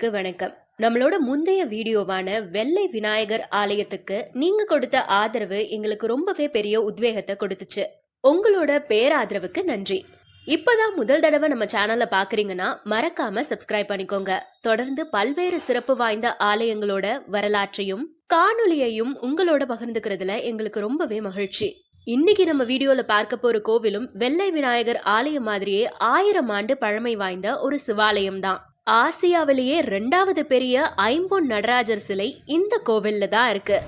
நேயர்களுக்கு வணக்கம். நம்மளோட முந்தைய வீடியோவான வெள்ளை விநாயகர் ஆலயத்துக்கு நீங்க கொடுத்த ஆதரவு எங்களுக்கு ரொம்பவே பெரிய உத்வேகத்தை கொடுத்துச்சு. உங்களோட பேராதரவுக்கு நன்றி. இப்பதான் முதல் தடவை நம்ம சேனல்ல பாக்குறீங்கன்னா மறக்காம சப்ஸ்கிரைப் பண்ணிக்கோங்க. தொடர்ந்து பல்வேறு சிறப்பு வாய்ந்த ஆலயங்களோட வரலாற்றையும் காணொலியையும் உங்களோட பகிர்ந்துக்கிறதுல எங்களுக்கு ரொம்பவே மகிழ்ச்சி. இன்னைக்கு நம்ம வீடியோல பார்க்க போற கோவிலும் வெள்ளை விநாயகர் ஆலயம் மாதிரியே 1000 ஆண்டு பழமை வாய்ந்த ஒரு சிவாலயம் தான். ஆசியாவிலேயே 2வது பெரிய ஐம்பொன் நடராஜர் சிலை இந்த கோவில்ல தான் இருக்கு.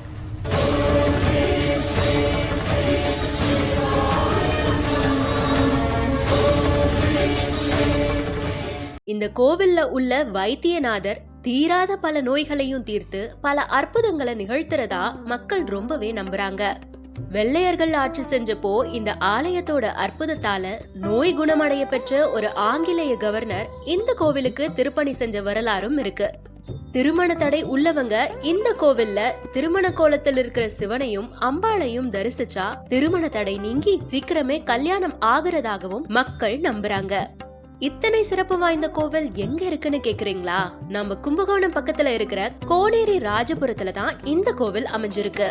இந்த கோவில்ல உள்ள வைத்தியநாதர் தீராத பல நோய்களையும் தீர்த்து பல அற்புதங்களை நிகழ்த்துறதா மக்கள் ரொம்பவே நம்புறாங்க. வெள்ளையர்கள் ஆட்சி செஞ்சப்போ இந்த ஆலயத்தோட அற்புதத்தால நோய் குணமடைய பெற்ற ஒரு ஆங்கிலேய கவர்னர் இந்த கோவிலுக்கு திருப்பணி செஞ்ச வரலாறும் இருக்கு. திருமண தடை உள்ளவங்க இந்த கோவில்ல திருமண கோலத்தில் இருக்கிற சிவனையும் அம்பாளையும் தரிசிச்சா திருமண தடை நீங்கி சீக்கிரமே கல்யாணம் ஆகுறதாகவும் மக்கள் நம்புறாங்க. இத்தனை சிறப்பு வாய்ந்த கோவில் எங்க இருக்குன்னு கேக்குறீங்களா? நம்ம கும்பகோணம் பக்கத்துல இருக்கிற கோனேரி ராஜபுரத்துல தான் இந்த கோவில் அமைஞ்சிருக்கு.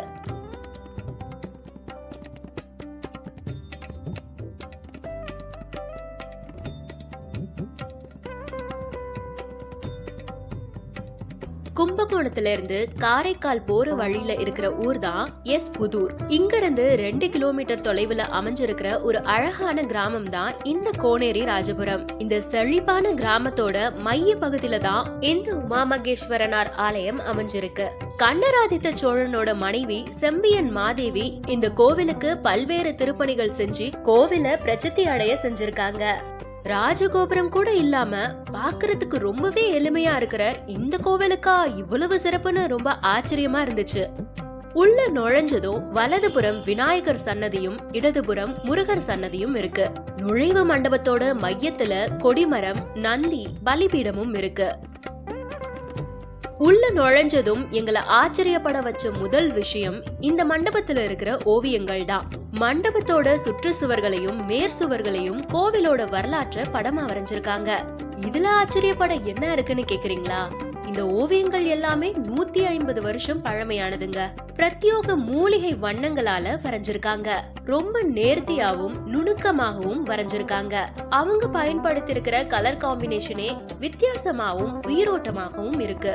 கும்பகோணத்துல இருந்து காரைக்கால் போற வழியில இருக்கிற ஊர் தான் எஸ் புதூர். இங்க இருந்து 2 கிலோமீட்டர் தொலைவுல அமைஞ்சிருக்கிற ஒரு அழகான கிராமம் தான் இந்த கோனேரி ராஜபுரம். இந்த செழிப்பான கிராமத்தோட மைய பகுதியில தான் இந்த உமாமகேஸ்வரனார் ஆலயம் அமைஞ்சிருக்கு. கண்டராதித்த சோழனோட மனைவி செம்பியன் மாதேவி இந்த கோவிலுக்கு பல்வேறு திருப்பணிகள் செஞ்சு கோவில பிரசித்தி அடைய செஞ்சிருக்காங்க. ராஜகோபுரம் கூட இல்லாம பாக்குறதுக்கு ரொம்பவே எளிமையா இருக்கிற இந்த கோவிலுக்கா இவ்வளவு சிறப்புன்னு ரொம்ப ஆச்சரியமா இருந்துச்சு. உள்ள நுழைஞ்சதும் வலதுபுறம் விநாயகர் சன்னதியும் இடதுபுறம் முருகர் சன்னதியும் இருக்கு. நுழைவு மண்டபத்தோட மையத்துல கொடிமரம், நந்தி, பலிபீடமும் இருக்கு. உள்ள நுழைஞ்சதும் எங்களை ஆச்சரியப்பட வச்ச முதல் விஷயம் இந்த மண்டபத்துல இருக்கிற ஓவியங்கள் தான். மண்டபத்தோட சுற்றுச்சுவர்களையும் மேற்சுவர்களையும் கோவிலோட வரலாற்றை படமா வரைஞ்சிருக்காங்க. இதுல ஆச்சரியப்பட என்ன இருக்குன்னு கேக்குறீங்களா? இந்த ஓவியங்கள் எல்லாமே 150 வருஷம் பழமையானதுங்க. பிரத்யோக மூலிகை வண்ணங்களால வரைஞ்சிருக்காங்க. ரொம்ப நேர்த்தியாவும் நுணுக்கமாகவும் வரைஞ்சிருக்காங்க. அவங்க பயன்படுத்திருக்கிற கலர் காம்பினேஷனே வித்தியாசமாவும் உயிரோட்டமாகவும் இருக்கு.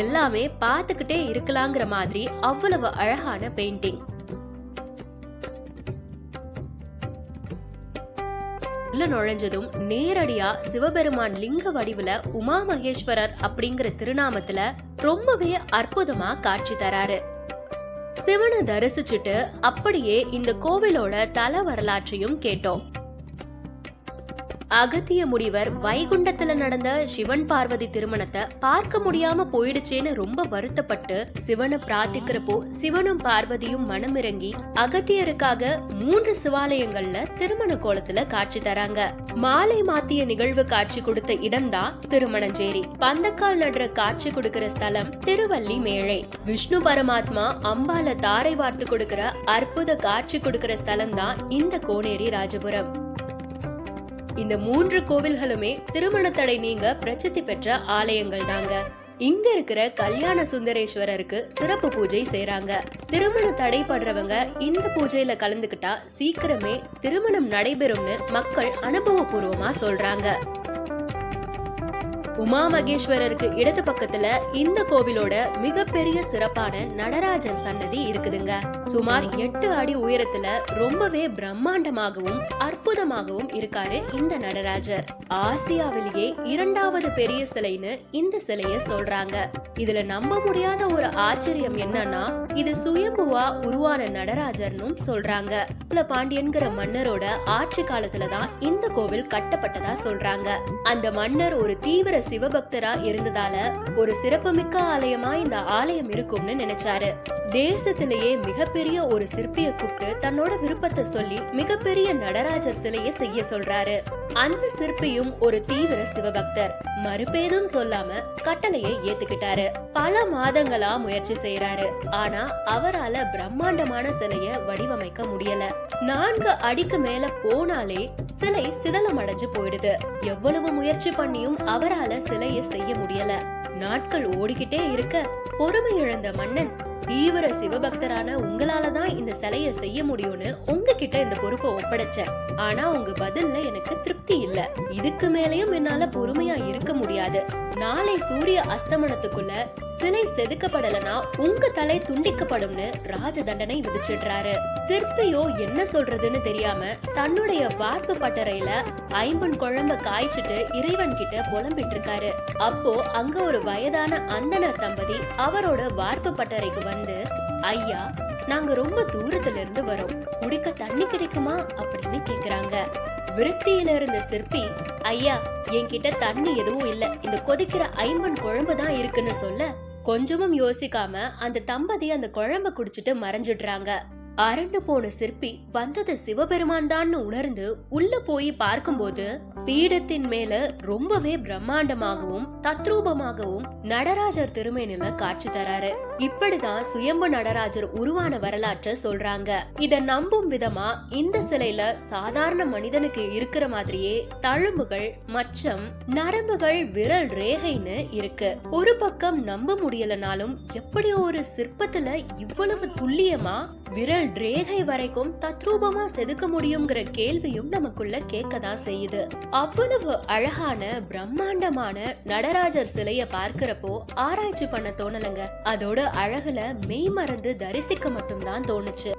எல்லாமே பார்த்துக்கிட்டே இருக்கலாங்கிற மாதிரி அவ்வளவு அழகான பெயிண்டிங். நுழைஞ்சதும் நேரடியா சிவபெருமான் லிங்க வடிவுல உமா மகேஸ்வரர் அப்படிங்கிற திருநாமத்துல ரொம்பவே அற்புதமா காட்சி தராரு. சிவனை தரிசிச்சுட்டு அப்படியே இந்த கோவிலோட தல வரலாற்றையும் கேட்டோம். அகத்திய முனிவர் வைகுண்டத்துல நடந்த சிவன் பார்வதி திருமணத்தை பார்க்க முடியாம போயிடுச்சேன்னு ரொம்ப வருத்தப்பட்டு சிவனை பிரார்த்திக்கிறப்போ சிவனும் பார்வதியும் மனமிறங்கி அகத்தியருக்காக 3 சிவாலயங்கள்ல திருமண கோலத்துல காட்சி தராங்க. மாலை மாத்திய நிகழ்வு காட்சி கொடுத்த இடம்தான் திருமணஞ்சேரி. பந்தக்கால் நடுற காட்சி கொடுக்கிற ஸ்தலம் திருவள்ளி மேழை. விஷ்ணு பரமாத்மா அம்பால தாரை வார்த்து கொடுக்கிற அற்புத காட்சி கொடுக்கிற ஸ்தலம் தான் இந்த கோனேரி ராஜபுரம். இந்த 3 கோவில்களுமே திருமண தடை நீங்க பிரசித்தி பெற்ற ஆலயங்கள் தாங்க. இங்க இருக்கிற கல்யாண சுந்தரேஸ்வரருக்கு சிறப்பு பூஜை செய்றாங்க. திருமண தடைப்படுறவங்க இந்த பூஜையில கலந்துக்கிட்டா சீக்கிரமே திருமணம் நடைபெறும்னு மக்கள் அனுபவபூர்வமா சொல்றாங்க. உமா மகேஸ்வரருக்கு இடது பக்கத்துல இந்த கோவிலோட மிகப்பெரிய சிறப்பான நடராஜர் சன்னதி இருக்குதுங்க. சுமார் 8 அடி உயரத்துல ரொம்பவே பிரம்மாண்டமாகவும் அற்புதமாகவும் இருக்காரு இந்த நடராஜர். ஆசியாவிலேயே 2வது பெரிய சிலைன்னு இந்த சிலைய சொல்றாங்க. இதுல நம்ப முடியாத ஒரு ஆச்சரியம் என்னன்னா இது சுயம்புவா உருவான நடராஜர்னும் சொல்றாங்க. பாண்டியன்கிற மன்னரோட ஆட்சி காலத்துலதான் இந்த கோவில் கட்டப்பட்டதா சொல்றாங்க. அந்த மன்னர் ஒரு தீவிர சிவபக்தரா இருந்ததால ஒரு சிறப்புமிக்க ஆலயமா இந்த ஆலயம் இருக்கும்னு நினைச்சாரு. தேசத்திலேயே மிகப்பெரிய ஒரு சிற்பிய கூப்பிட்டு தன்னோட விருப்பத்தை சொல்லி மிகப்பெரிய நடராஜர் சிலையை செய்ய சொல்றாரு. அந்த சிற்பியும் ஒரு தீவிர சிவபக்தர். மறுபேதும் சொல்லாம கட்டளையை ஏத்துக்கிட்டாரு. பல மாதங்களா முயற்சி செய்யறாரு. ஆனா அவரால பிரம்மாண்டமான சிலைய வடிவமைக்க முடியல. 4 அடிக்கு மேல போனாலே சிலை சிதலம் அடைஞ்சு போயிடுது. எவ்வளவு முயற்சி பண்ணியும் அவரால சிலையை செய்ய முடியல. நாட்கள் ஓடிக்கிட்டே இருக்க பொறுமை இழந்த மன்னன், தீவிர சிவபக்தரான உங்களாலதான் இந்த சிலைய செய்ய முடியும்னு உங்ககிட்ட இந்த பொறுப்பை ஒப்படைச்சேன். ஆனா உங்க பதில்ல எனக்கு திருப்தி இல்ல. இதுக்கு மேலயும் என்னால பொறுமையா இருக்க முடியாது. நாளை சூரிய அஸ்தமனத்துக்குள்ள சிலை செதுக்கப்படலனா உங்க தலை துண்டிக்கப்படும்னு ராஜ தண்டனை விதிச்சிடுறாரு. சிற்பியோ என்ன சொல்றதுன்னு தெரியாம தன்னுடைய வார்ப்பு பட்டறையில ஐம்பன் குழம்ப காய்ச்சிட்டு இறைவன் கிட்ட புலம்பிட்டு இருக்காரு. அப்போ அங்க ஒரு வயதான அந்தனர் தம்பதி அவரோட வார்ப்பு பட்டறைக்கு வந்து, ஐயா, நாங்க ரொம்ப தூரத்துல இருந்து வரோம், குடிக்க தண்ணி கிடைக்குமா அப்படின்னு கேக்குறாங்க. விரக்தியில இருந்த சிற்பி, ஐயா, என்கிட்ட தண்ணி எதுவும் இல்ல, இந்த கொதிக்கிற ஐம்பன் குழம்பு தான் இருக்குன்னு சொல்ல, கொஞ்சமும் யோசிக்காம அந்த தம்பதி அந்த குழம்ப குடிச்சிட்டு மறைஞ்சிடுறாங்க. அரண்டு போன சிற்பி வந்தது சிவபெருமான் தான் உணர்ந்து உள்ள போய் பார்க்கும்போது பீடத்தின் மேல ரொம்பவே பிரம்மாண்டமாகவும் தத்ரூபமாகவும் நடராஜர் திருமேனில காட்சி தராரு. இப்படிதான் சுயம்பு நடராஜர் உருவான வரலாற்றை சொல்றாங்க. இத நம்பும் விதமா இந்த சிலையில சாதாரண மனிதனுக்கு இருக்கிற மாதிரியே தழும்புகள், மச்சம், நரம்புகள், விரல் ரேகைன்னு இருக்கு. ஒரு பக்கம் நம்ப முடியலனாலும் எப்படி ஒரு சிற்பத்துல இவ்வளவு துல்லியமா விரல் ரேகை வரைக்கும் தத்ரூபமா செதுக்க முடியுங்கிற கேள்வியும் நமக்குள்ள கேட்கதான் செய்யுது. அவ்வளவு அழகான பிரம்மாண்டமான நடராஜர் சிலைய பார்க்கிறப்போ ஆராய்ச்சி பண்ண தோணலங்க. அதோட அழகுல மெய் மறந்து தரிசிக்க மட்டும்தான் தோணுச்சு.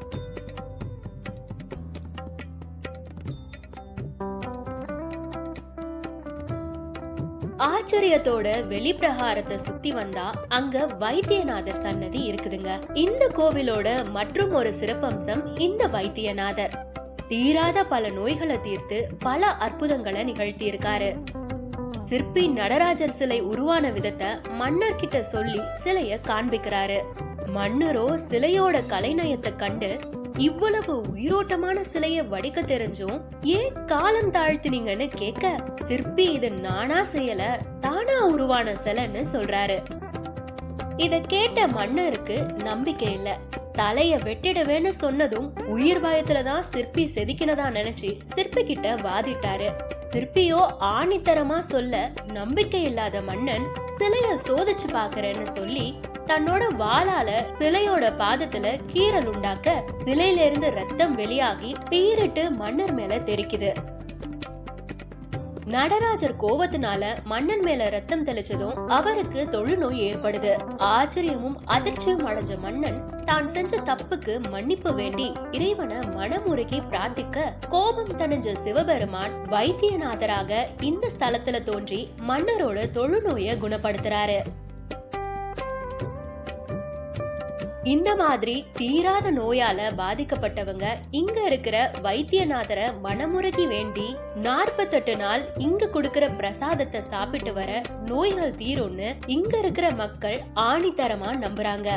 ஆச்சரியத்தோட வெளிப்பிரகாரத்தை சுத்தி வந்தா அங்க வைத்தியநாதர் சன்னதி இருக்குதுங்க. இந்த கோவிலோட மற்றும் ஒரு சிறப்பம்சம் இந்த வைத்தியநாதர் தீராத பல நோய்களை தீர்த்து பல அற்புதங்களை நிகழ்த்தி இருக்காரு. சிற்பி நடராஜர் சிலை உருவான விதத்தை மன்னர் கிட்ட சொல்லி சிலைய காண்பிக்கிறாரு. மன்னரோ சிலையோட கலைநயத்தை கண்டு, இவ்வளவு உயிரோட்டமான சிலைய வடிக்க தெரிஞ்சும் ஏன் காலம் தாழ்த்தினீங்கன்னு கேட்க, சிற்பி இது நானா செய்யல, தானா உருவான சிலைன்னு சொல்றாரு. இத கேட்ட மன்னருக்கு நம்பிக்கை இல்ல. தலைய வெட்டிடுவேன்னு சொன்னதும் உயிர் பயத்துலதான் சிற்பி செதுக்கினதா நினைச்சு சிற்பி கிட்ட வாதிட்டாரு. சிற்பியோ ஆணித்தரமா சொல்ல நம்பிக்கை இல்லாத மன்னன் சிலைய சோதிச்சு பாக்குறேன்னு சொல்லி தன்னோட வாளால சிலையோட பாதத்துல கீறல் உண்டாக்க சிலையில இருந்து ரத்தம் வெளியாகி பீரிட்டு மன்னர் மேல தெரிக்குது. நடராஜர் கோவத்தினால மன்னன் மேல ரத்தம் தெளிச்சதும் அவருக்கு தொழுநோய் ஏற்படுது. ஆச்சரியமும் அதிர்ச்சியும் அடைஞ்ச மன்னன் தான் செஞ்ச தப்புக்கு மன்னிப்பு வேண்டி இறைவனை மனமுருகி பிரார்த்திக்க, கோபம் தணிஞ்ச சிவபெருமான் வைத்தியநாதராக இந்த ஸ்தலத்துல தோன்றி மன்னரோட தொழுநோயை குணப்படுத்துறாரு. இந்த மாதிரி தீராத நோயால பாதிக்கப்பட்டவங்க இங்க இருக்கிற வைத்தியநாதரை மனமுருகி வேண்டி 48 நாள் இங்க கொடுக்கிற பிரசாதத்தை சாப்பிட்டு வர நோய்கள் தீரும்னு இங்க இருக்கிற மக்கள் ஆணித்தரமா நம்புறாங்க.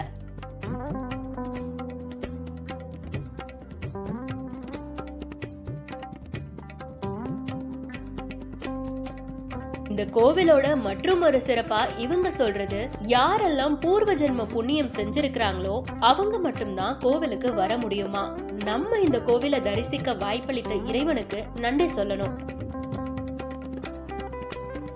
இந்த கோவிலோட மற்றும் ஒரு சிறப்பா இவங்க சொல்றது, யாரெல்லாம் பூர்வ ஜென்ம புண்ணியம் செஞ்சிருக்கிறாங்களோ அவங்க மட்டும்தான் கோவிலுக்கு வர முடியுமா. நம்ம இந்த கோவிலை தரிசிக்க வாய்ப்பளித்த இறைவனுக்கு நன்றி சொல்லணும்.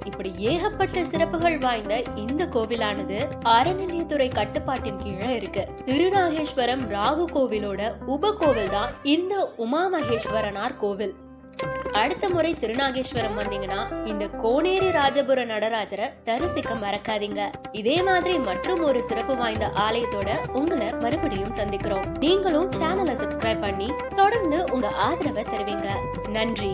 இப்படி ஏகப்பட்ட சிறப்புகள் வாய்ந்த இந்த கோவிலானது அறநிலையத்துறை கட்டுப்பாட்டின் கீழே இருக்கு. திருநாகேஸ்வரம் ராகு கோவிலோட உப கோவில் தான் இந்த உமா மகேஸ்வரனார் கோவில். அடுத்த முறை திருநாகேஸ்வரம் வந்தீங்கன்னா இந்த கோனேரி ராஜபுர நடராஜரை தரிசிக்க மறக்காதீங்க. இதே மாதிரி மற்றும் ஒரு சிறப்பு வாய்ந்த ஆலயத்தோட உங்களை மறுபடியும் சந்திக்கிறோம். நீங்களும் சேனலை சப்ஸ்கிரைப் பண்ணி தொடர்ந்து உங்க ஆதரவை தருவீங்க. நன்றி.